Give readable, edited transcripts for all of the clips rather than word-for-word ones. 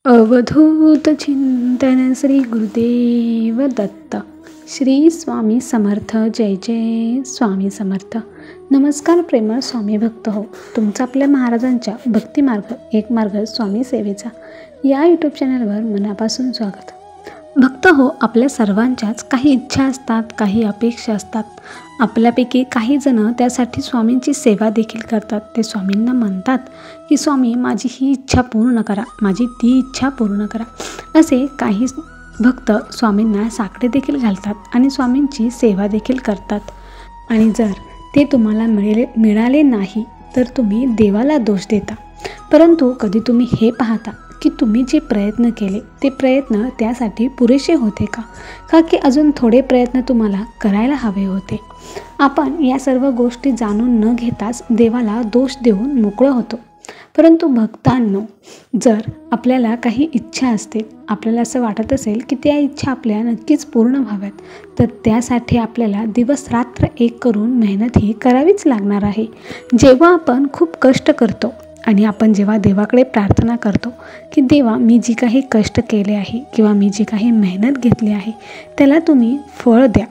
अवधूत चिंतन श्री गुरुदेव दत्त. श्री स्वामी समर्थ. जय जय स्वामी समर्थ. नमस्कार प्रेमळ स्वामी भक्त हो. तुमचं आपल्या महाराजांच्या भक्तिमार्ग एक मार्ग स्वामी सेवेचा या यूट्यूब चॅनलवर मनापासून स्वागत. भक्त हो, आपल्या सर्वांच्याच काही इच्छा असतात, काही अपेक्षा असतात. आपल्यापैकी काही जण त्यासाठी स्वामींची सेवा देखील करतात. ते स्वामींना म्हणतात की स्वामी माझी ही इच्छा पूर्ण करा, माझी ती इच्छा पूर्ण करा. असे काही भक्त स्वामींना साकडे देखील घालतात आणि स्वामींची सेवा देखील करतात. आणि जर ते तुम्हाला मिळाले नाही तर तुम्ही देवाला दोष देता. परंतु कधी तुम्ही हे पाहता की तुम्ही जे प्रयत्न केले ते प्रयत्न त्यासाठी पुरेसे होते का की अजून थोडे प्रयत्न तुम्हाला करायला हवे होते. आपण या सर्व गोष्टी जाणून न घेताच देवाला दोष देऊन मोकळं होतो. परंतु भक्तांनो, जर आपल्याला काही इच्छा असतील, आपल्याला असं वाटत असेल की त्या इच्छा आपल्या नक्कीच पूर्ण व्हाव्यात, तर त्यासाठी आपल्याला दिवस रात्र एक करून मेहनत ही करावीच लागणार आहे. जेव्हा आपण खूप कष्ट करतो आणि आपण जेव्हा देवाकडे प्रार्थना करतो की देवा मी जी काही कष्ट केले आहे किंवा मी जी काही मेहनत घेतली आहे त्याला तुम्ही फळ द्या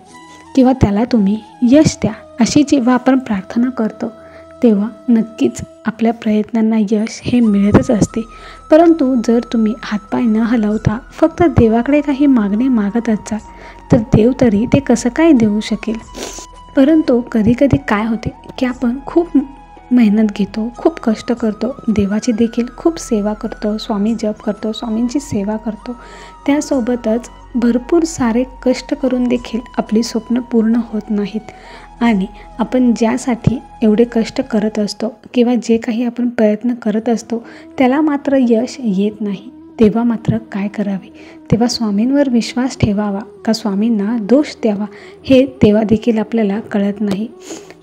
किंवा त्याला तुम्ही यश द्या, अशी जेव्हा आपण प्रार्थना करतो तेव्हा नक्कीच आपल्या प्रयत्नांना यश हे मिळतच असते. परंतु जर तुम्ही हातपाय न हलवता फक्त देवाकडे काही मागणे मागत असाल तर देव तरी ते कसं काय देऊ शकेल. परंतु कधीकधी काय होते की आपण खूप मेहनत घेतो, खूप कष्ट करतो, देवाची देखील खूप सेवा करतो, स्वामी जप करतो, स्वामींची सेवा करतो. त्यासोबतच भरपूर सारे कष्ट करून देखील आपली स्वप्न पूर्ण होत नाहीत. आणि आपण ज्यासाठी एवढे कष्ट करत असतो किंवा जे काही आपण प्रयत्न करत असतो त्याला मात्र यश येत नाही. तेव्हा मात्र काय करावे, तेव्हा स्वामींवर विश्वास ठेवावा का स्वामींना दोष द्यावा हे तेव्हा देखील आपल्याला कळत नाही.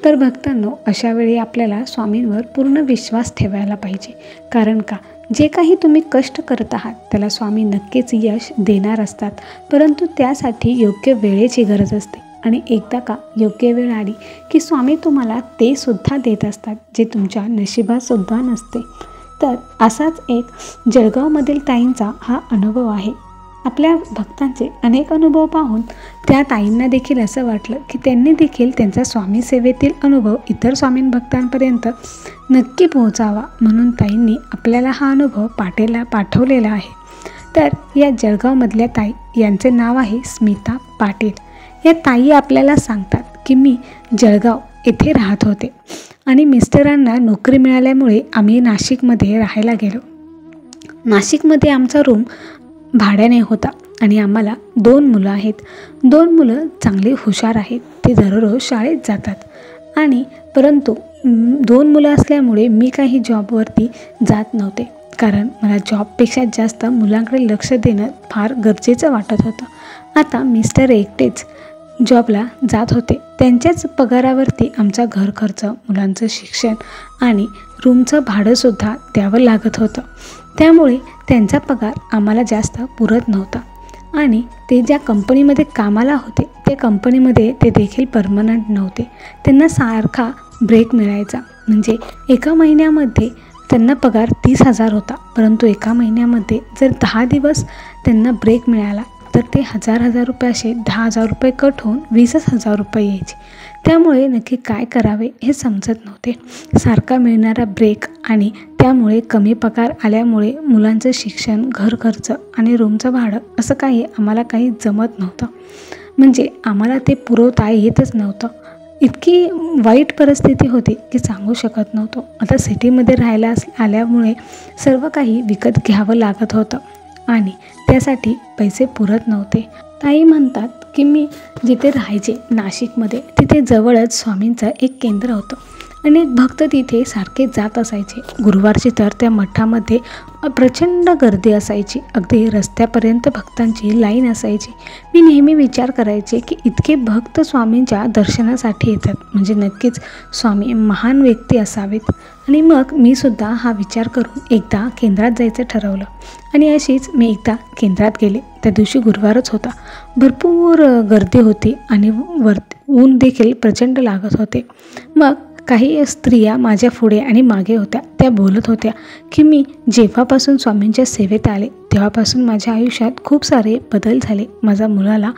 तर भक्तांनो, अशा वेळी आपल्याला स्वामींवर पूर्ण विश्वास ठेवायला पाहिजे. कारण का, जे काही तुम्ही कष्ट करत आहात त्याला स्वामी नक्कीच यश देणार असतात. परंतु त्यासाठी योग्य वेळेची गरज असते. आणि एकदा का योग्य वेळ आली की स्वामी तुम्हाला ते सुद्धा देत असतात जे तुमच्या नशिबात सुद्धा नसते. तर असाच एक जळगावमधील ताईंचा हा अनुभव आहे. आपल्या भक्तांचे अनेक अनुभव पाहून त्या ताईंना देखील असं वाटलं की त्यांनी देखील त्यांचा स्वामी सेवेतील अनुभव इतर स्वामी भक्तांपर्यंत नक्की पोहोचावा, म्हणून ताईंनी आपल्याला हा अनुभव पाठवलेला आहे. तर या जळगावमधल्या ताई, यांचे नाव आहे स्मिता पाटील. या ताई आपल्याला सांगतात की मी जळगाव येथे राहत होते आणि मिस्टरांना नोकरी मिळाल्यामुळे आम्ही नाशिकमध्ये राहायला गेलो. नाशिकमध्ये आमचा रूम भाड्याने होता आणि आम्हाला 2 मुलं आहेत. 2 मुलं चांगली हुशार आहेत. ते दररोज शाळेत जातात आणि परंतु 2 मुलं असल्यामुळे मी काही जॉबवरती जात नव्हते, कारण मला जॉबपेक्षा जास्त मुलांकडे लक्ष देणं फार गरजेचं वाटत होतं. आता मिस्टर एकटेच जॉबला जात होते. त्यांच्याच पगारावरती आमचा घर खर्च, मुलांचं शिक्षण आणि रूमचं भाडंसुद्धा द्यावं लागत होतं. त्यामुळे त्यांचा पगार आम्हाला जास्त पुरत नव्हता. आणि ते ज्या कंपनीमध्ये कामाला होते त्या कंपनीमध्ये ते देखील परमनंट नव्हते. त्यांना सारखा ब्रेक मिळायचा. म्हणजे एका महिन्यामध्ये त्यांना पगार 30,000 होता, परंतु एका महिन्यामध्ये जर 10 दिवस त्यांना ब्रेक मिळाला तर ते 1,000 रुपये असे 10,000 रुपये कट होऊन 20,000 रुपये यायचे. त्यामुळे नक्की काय करावे हे समजत नव्हते. सारखा मिळणारा ब्रेक आणि त्यामुळे कमी पगार आल्यामुळे मुलांचं शिक्षण, घर खर्च आणि रूमचं भाडं असं काही आम्हाला काही जमत नव्हतं. म्हणजे आम्हाला ते पुरवता येतच नव्हतं. इतकी वाईट परिस्थिती होती की सांगू शकत नव्हतो. आता सिटीमध्ये राहायला आल्यामुळे सर्व काही विकत घ्यावं लागत होतं आणि त्यासाठी पैसे पुरत नव्हते. ताई म्हणतात की मी जिथे राहायचे नाशिकमध्ये तिथे जवळच स्वामींचं एक केंद्र होतं. अनेक भक्त तिथे सारखे जात असायचे. गुरुवारची तर त्या मठामध्ये प्रचंड गर्दी असायची. अगदी रस्त्यापर्यंत भक्तांची लाईन असायची. मी नेहमी विचार करायचे की इतके भक्त स्वामींच्या दर्शनासाठी येतात म्हणजे नक्कीच स्वामी महान व्यक्ती असावेत. आणि मग मी सुद्धा हा विचार करून एकदा केंद्रात जायचं ठरवलं आणि अशीच मी एकदा केंद्रात गेले. त्या दिवशी गुरुवारच होता. भरपूर गर्दी होती आणि ऊन देखील प्रचंड लागत होते. मग काही स्त्रिया माझ्या पुढे आणि मागे होत्या. त्या बोलत होत्या की मी जेव्हापासून स्वामींच्या सेवेत आले तेव्हापासून माझ्या आयुष्यात खूप सारे बदल झाले. माझ्या मुलाला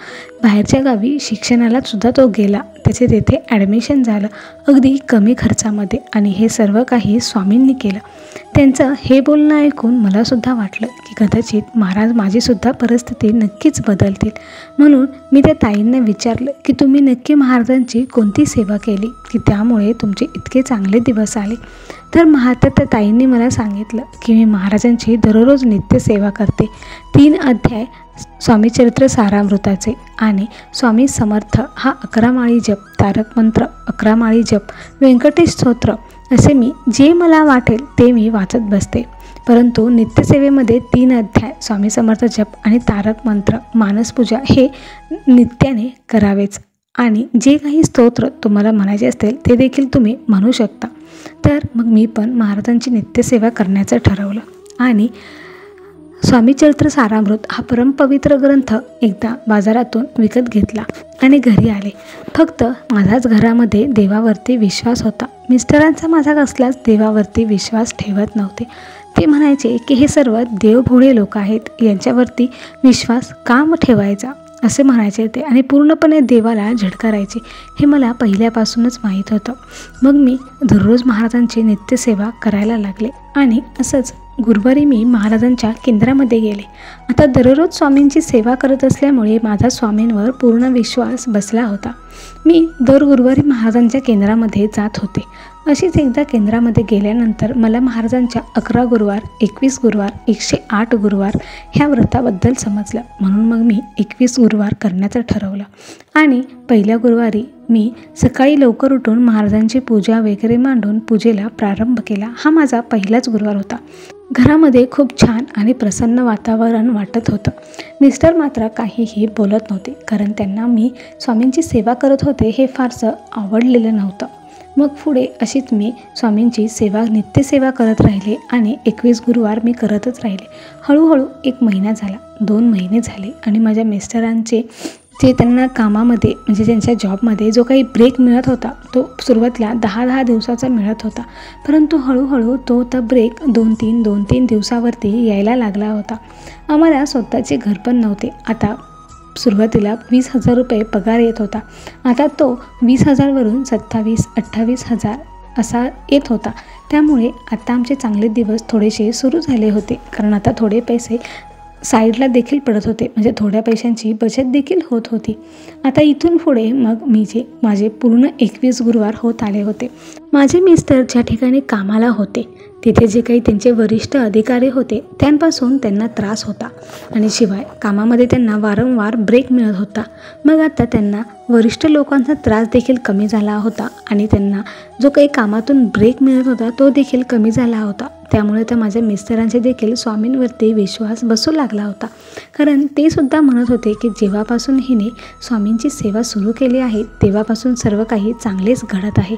बाहेरच्या गावी शिक्षणाला सुद्धा तो गेला. त्याचे तेथे ॲडमिशन झालं अगदी कमी खर्चामध्ये आणि हे सर्व काही स्वामींनी केलं. त्यांचं हे बोलणं ऐकून मलासुद्धा वाटलं की कदाचित महाराज माझीसुद्धा परिस्थिती नक्कीच बदलतील. म्हणून मी त्या ताईंना विचारलं की तुम्ही नक्की महाराजांची कोणती सेवा केली की त्यामुळे तुमचे इतके चांगले दिवस आले. तर त्या ताईंनी मला सांगितलं की मी महाराजांची दररोज नित्यसेवा करते. 3 अध्याय स्वामीचरित्र सारामृताचे आणि स्वामी समर्थ हा 11 माळी जप, तारक मंत्र 11 माळी जप, व्यंकटेश स्तोत्र असे मी जे मला वाटेल ते मी वाचत बसते. परंतु नित्यसेवेमध्ये 3 अध्याय स्वामी समर्थ जप आणि तारक मंत्र मानसपूजा हे नित्याने करावेच. आणि जे काही स्तोत्र तुम्हाला म्हणायचे असतील ते देखील तुम्ही म्हणू शकता. तर मग मी पण महाराजांची नित्यसेवा करण्याचं ठरवलं आणि स्वामीचरित्र सारामृत हा परमपवित्र ग्रंथ एकदा बाजारातून विकत घेतला आणि घरी आले. फक्त माझाच घरामध्ये देवावरती विश्वास होता. मिस्टरांचा माझा कसलाच देवावरती विश्वास ठेवत नव्हते. ते म्हणायचे की हे सर्व देवभोळे लोक आहेत, यांच्यावरती विश्वास का ठेवायचा असे म्हणायचे ते आणि पूर्णपणे देवाला झटकारायचे. हे मला पहिल्यापासूनच माहीत होतं. मग मी दररोज महाराजांची नित्यसेवा करायला लागले आणि असंच गुरुवारी मी महाराजांच्या केंद्रामध्ये गेले. आता दररोज स्वामींची सेवा करत असल्यामुळे माझा स्वामींवर पूर्ण विश्वास बसला होता. मी दर गुरुवारी महाराजांच्या केंद्रामध्ये जात होते. अशीच एकदा केंद्रामध्ये गेल्यानंतर मला महाराजांच्या 11 गुरुवार, 21 गुरुवार, 108 गुरुवार ह्या व्रताबद्दल समजलं. म्हणून मग मी 21 गुरुवार करण्याचं ठरवलं आणि पहिल्या गुरुवारी मी सकाळी लवकर उठून महाराजांची पूजा वगैरे मांडून पूजेला प्रारंभ केला. हा माझा पहिलाच गुरुवार होता. घरामध्ये खूप छान आणि प्रसन्न वातावरण वाटत होतं. मिस्टर मात्र काहीही बोलत नव्हते, कारण त्यांना मी स्वामींची सेवा करत होते हे फारसं आवडलेलं नव्हतं. मग पुढे अशीच मी स्वामींची नित्यसेवा करत राहिले आणि 21 गुरुवार मी करतच राहिले. हळूहळू 1 महिना झाला, 2 महिने झाले आणि माझ्या मिस्टरांचे जे त्यांना कामामध्ये म्हणजे त्यांच्या जॉबमध्ये जो काही ब्रेक मिळत होता तो सुरुवातीला 10 दिवसाचा मिळत होता. परंतु हळूहळू तो ब्रेक 2-3 दिवसावरती यायला लागला होता. आम्हाला स्वतःचे घर पण नव्हते. आता सुरुवातीला 20,000 रुपये पगार येत होता. आता तो 20,000वरून 27-28,000 असा येत होता. त्यामुळे आता आमचे चांगले दिवस थोडेसे सुरू झाले होते, कारण आता थोडे पैसे साईडला देखील पडत होते, म्हणजे थोड्या पैशांची बचत देखील होत होती. आता इथून पुढे मग माझे पूर्ण 21 गुरुवार होत आले होते. माझे मिस्टर ज्या ठिकाणी कामाला होते तिथे जे काही त्यांचे वरिष्ठ अधिकारी होते त्यांपासून त्यांना त्रास होता आणि शिवाय कामामध्ये त्यांना वारंवार ब्रेक मिळत होता. मग आता त्यांना वरिष्ठ लोकांचा त्रास देखील कमी झाला होता आणि त्यांना जो काही कामातून ब्रेक मिळत होता तो देखील कमी झाला होता. त्यामुळे तर माझ्या मिस्टरांचे देखील स्वामींवरती विश्वास बसू लागला होता, कारण ते सुद्धा म्हणत होते की जेव्हापासून हिने स्वामींची सेवा सुरू केली आहे तेव्हापासून सर्व काही चांगलेच घडत आहे.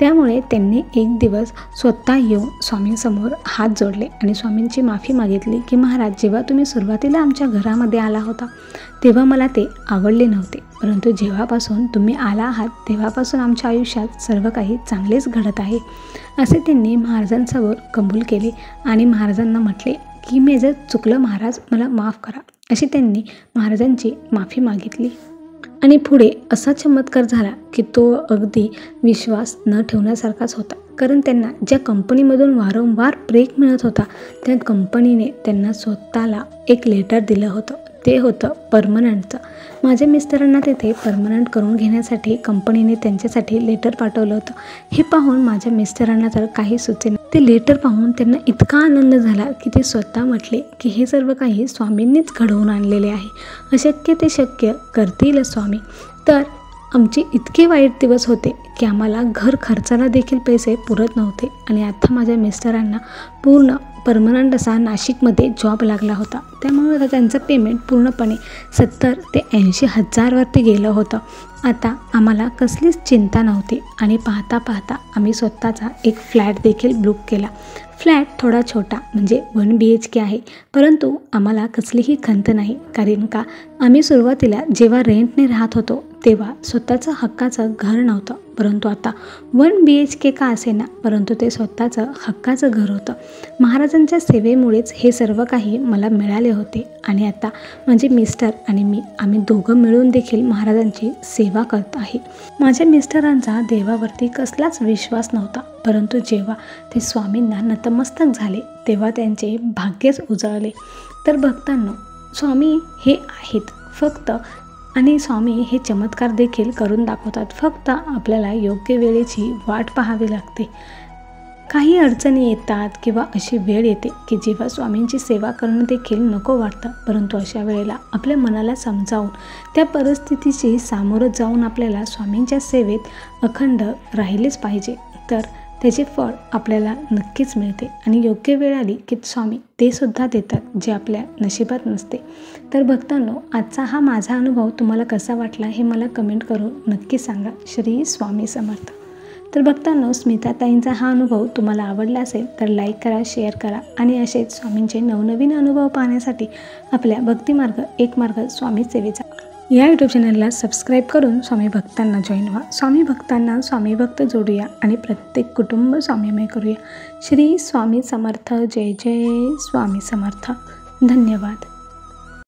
त्यामुळे त्यांनी एक दिवस स्वतः येऊन स्वामींसमोर हात जोडले आणि स्वामींची माफी मागितली की महाराज, जेव्हा तुम्ही सुरुवातीला आमच्या घरामध्ये आला होता तेव्हा मला ते आवडले नव्हते, परंतु जेव्हापासून तुम्ही आला आहात तेव्हापासून आमच्या आयुष्यात सर्व काही चांगलेच घडत आहे असे त्यांनी महाराजांसमोर कबूल केले आणि महाराजांना म्हटले की मी जर चुकलं महाराज मला माफ करा, अशी त्यांनी महाराजांची माफी मागितली. आणि पुढे असा चमत्कार झाला की तो अगदी विश्वास न ठेवण्यासारखाच होता, कारण त्यांना ज्या कंपनीमधून वारंवार ब्रेक मिळत होता त्या कंपनीने त्यांना स्वतःला एक लेटर दिलं होतं. ते होतं परमनंटचं. माझ्या मिस्टरांना तेथे परमनंट करून घेण्यासाठी कंपनीने त्यांच्यासाठी लेटर पाठवलं होतं. हे पाहून माझ्या मिस्टरांना तर काही सुचेना. ते लेटर पाहून त्यांना इतका आनंद झाला की ते स्वतः म्हटले की हे सर्व काही स्वामींनीच घडवून आणलेले आहे, अशक्य ते शक्य करतील स्वामी. तर आमचे इतके वाईट दिवस होते की आम्हाला घर खर्चाला देखील पैसे पुरत नव्हते आणि आता माझ्या मिस्टरांना पूर्ण परमनंट असा नाशिकमध्ये जॉब लागला होता. त्यामुळे आता त्यांचं पेमेंट पूर्णपणे 70,000 ते 80,000वरती गेलं होतं. आता आम्हाला कसलीच चिंता नव्हती आणि पाहता पाहता आम्ही स्वतःचा एक फ्लॅट देखील बुक केला. फ्लॅट थोडा छोटा म्हणजे 1 BHK आहे, परंतु आम्हाला कसलीही खंत नाही, कारण का आम्ही सुरुवातीला जेव्हा रेंटने राहत होतो तेव्हा स्वतःचं हक्काचं घर नव्हतं, परंतु आता 1 BHK का असेना, परंतु ते स्वतःचं हक्काचं घर होतं. महाराजांच्या सेवेमुळेच हे सर्व काही मला मिळाले होते आणि आता म्हणजे मिस्टर आणि मी आम्ही दोघं मिळून देखील महाराजांची सेवा करत आहे. माझ्या मिस्टरांचा देवावरती कसलाच विश्वास नव्हता, परंतु जेव्हा ते स्वामींना नतमस्तक झाले तेव्हा त्यांचे भाग्यच उजळले. तर भक्तांनो, स्वामी हे आहेत फक्त, आणि स्वामी हे चमत्कार देखील करून दाखवतात. फक्त आपल्याला योग्य वेळेची वाट पाहावी लागते. काही अडचणी येतात किंवा अशी वेळ येते की जेव्हा स्वामींची सेवा करणं देखील नको वाटतं, परंतु अशा वेळेला आपल्या मनाला समजावून त्या परिस्थितीची सामोरं जाऊन आपल्याला स्वामींच्या सेवेत अखंड राहिलेच पाहिजे. तर त्याचे फळ आपल्याला नक्कीच मिळते आणि योग्य वेळ आली की स्वामी ते सुद्धा देतात जे आपल्या नशिबात नसते. तर भक्तांनो, आजचा हा माझा अनुभव तुम्हाला कसा वाटला हे मला कमेंट करून नक्की सांगा. श्री स्वामी समर्थ. तर भक्तांनो, स्मिताताईंचा हा अनुभव तुम्हाला आवडला असेल तर लाईक करा, शेअर करा आणि असेच स्वामींचे नवनवीन अनुभव पाहण्यासाठी आपल्या भक्तिमार्ग एक मार्ग स्वामी सेवेचा या यूट्यूब चॅनलला सबस्क्राईब करून स्वामी भक्तांना जॉईन व्हा. स्वामी भक्तांना स्वामी भक्त जोडूया आणि प्रत्येक कुटुंब स्वामीमय करूया. श्री स्वामी समर्थ. जय जय स्वामी समर्थ. धन्यवाद.